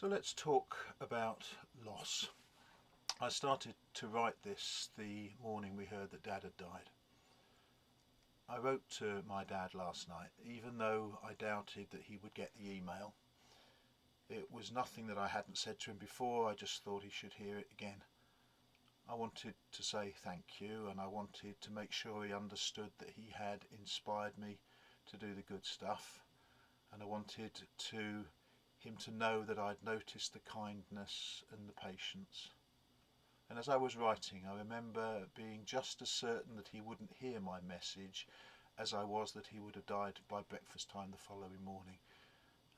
So let's talk about loss. I started to write this the morning we heard that Dad had died. I wrote to my dad last night, even though I doubted that he would get the email. It was nothing that I hadn't said to him before, I just thought he should hear it again. I wanted to say thank you, and I wanted to make sure he understood that he had inspired me to do the good stuff, and I wanted him to know that I'd noticed the kindness and the patience. And as I was writing, I remember being just as certain that he wouldn't hear my message as I was that he would have died by breakfast time the following morning.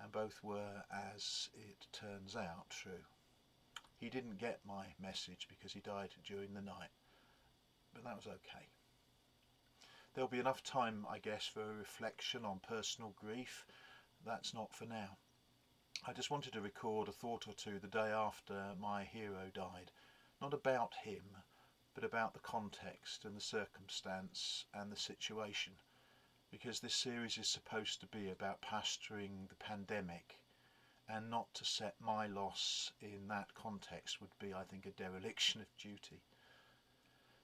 And both were, as it turns out, true. He didn't get my message because he died during the night, but that was okay. There'll be enough time, I guess, for a reflection on personal grief. That's not for now. I just wanted to record a thought or two the day after my hero died. Not about him, but about the context and the circumstance and the situation. Because this series is supposed to be about pastoring the pandemic, and not to set my loss in that context would be, I think, a dereliction of duty.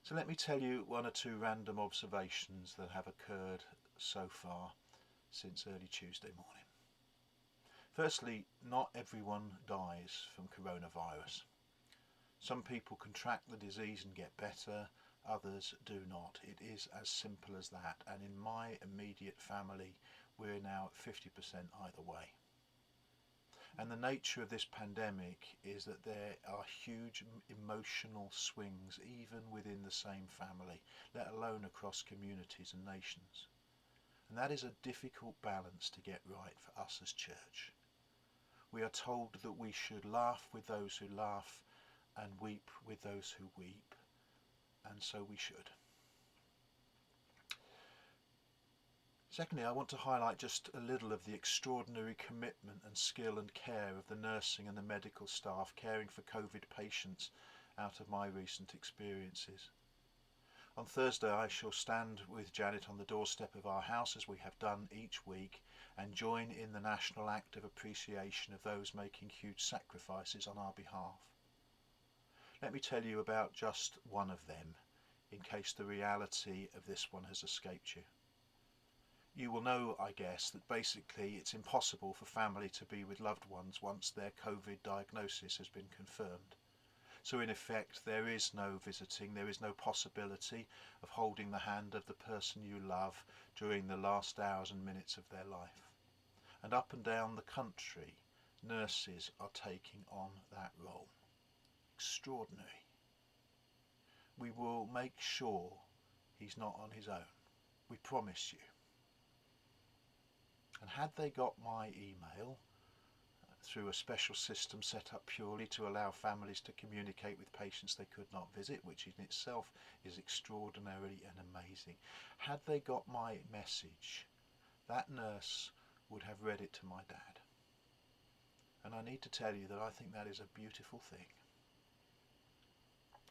So let me tell you one or two random observations that have occurred so far since early Tuesday morning. Firstly, not everyone dies from coronavirus. Some people contract the disease and get better, others do not. It is as simple as that, and in my immediate family we're now at 50% either way. And the nature of this pandemic is that there are huge emotional swings even within the same family, let alone across communities and nations. And that is a difficult balance to get right for us as church. We are told that we should laugh with those who laugh and weep with those who weep, and so we should. Secondly, I want to highlight just a little of the extraordinary commitment and skill and care of the nursing and the medical staff caring for COVID patients out of my recent experiences. On Thursday I shall stand with Janet on the doorstep of our house, as we have done each week, and join in the national act of appreciation of those making huge sacrifices on our behalf. Let me tell you about just one of them, in case the reality of this one has escaped you. You will know, I guess, that basically it's impossible for family to be with loved ones once their COVID diagnosis has been confirmed. So in effect there is no visiting, there is no possibility of holding the hand of the person you love during the last hours and minutes of their life. And up and down the country, nurses are taking on that role. Extraordinary. We will make sure he's not on his own. We promise you. And had they got my email through a special system set up purely to allow families to communicate with patients they could not visit, which in itself is extraordinarily and amazing. Had they got my message, that nurse would have read it to my dad. And I need to tell you that I think that is a beautiful thing.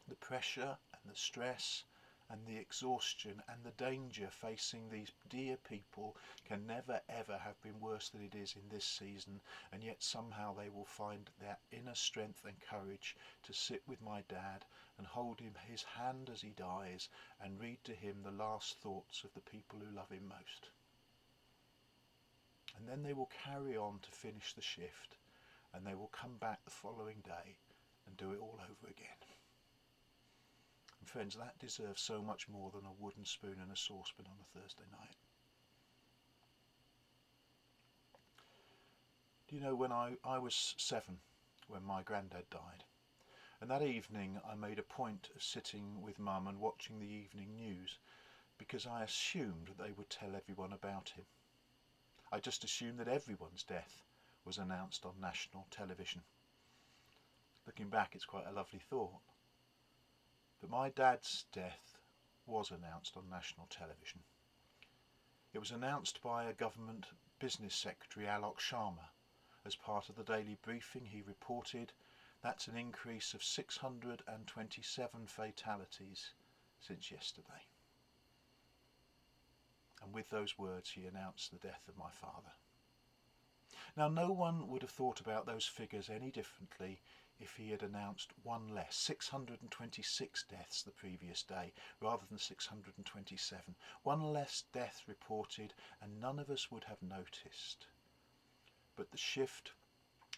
The pressure and the stress and the exhaustion and the danger facing these dear people can never ever have been worse than it is in this season, and yet somehow they will find their inner strength and courage to sit with my dad and hold his hand as he dies and read to him the last thoughts of the people who love him most. And then they will carry on to finish the shift, and they will come back the following day and do it all over again. And friends, that deserves so much more than a wooden spoon and a saucepan on a Thursday night. Do you know, when I was 7 when my granddad died, and that evening I made a point of sitting with Mum and watching the evening news, because I assumed that they would tell everyone about him. I just assumed that everyone's death was announced on national television. Looking back, it's quite a lovely thought. But my dad's death was announced on national television. It was announced by a government business secretary, Alok Sharma. As part of the daily briefing, he reported that's an increase of 627 fatalities since yesterday. And with those words he announced the death of my father. Now, no one would have thought about those figures any differently if he had announced one less, 626 deaths the previous day rather than 627. One less death reported, and none of us would have noticed. But the shift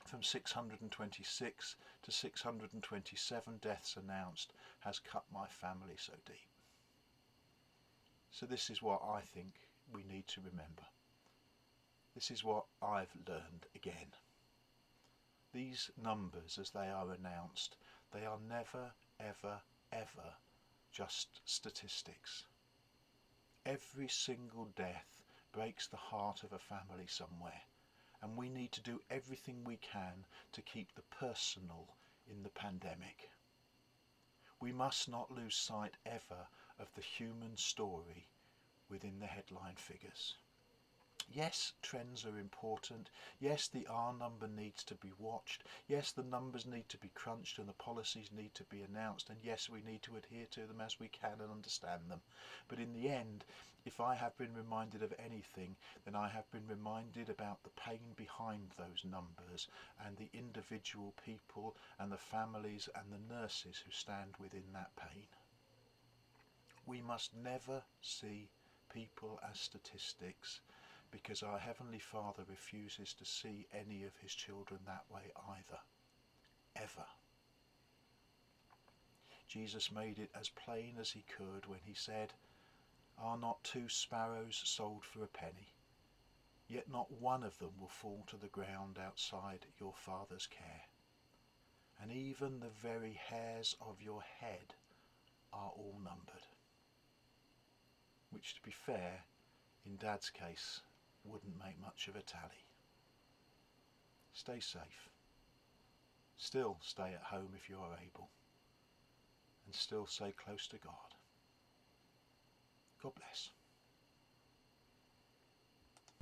from 626 to 627 deaths announced has cut my family so deep. So this is what I think we need to remember. This is what I've learned again. These numbers, as they are announced, they are never, ever, ever just statistics. Every single death breaks the heart of a family somewhere, and we need to do everything we can to keep the personal in the pandemic. We must not lose sight ever of the human story within the headline figures. Yes, trends are important. Yes, the R number needs to be watched. Yes, the numbers need to be crunched and the policies need to be announced. And yes, we need to adhere to them as we can and understand them. But in the end, if I have been reminded of anything, then I have been reminded about the pain behind those numbers and the individual people and the families and the nurses who stand within that pain. We must never see people as statistics, because our Heavenly Father refuses to see any of his children that way either, ever. Jesus made it as plain as he could when he said, "Are not 2 sparrows sold for a penny? Yet not one of them will fall to the ground outside your Father's care. And even the very hairs of your head are all numbered." Which, to be fair, in Dad's case, wouldn't make much of a tally. Stay safe. Still stay at home if you are able. And still stay close to God. God bless.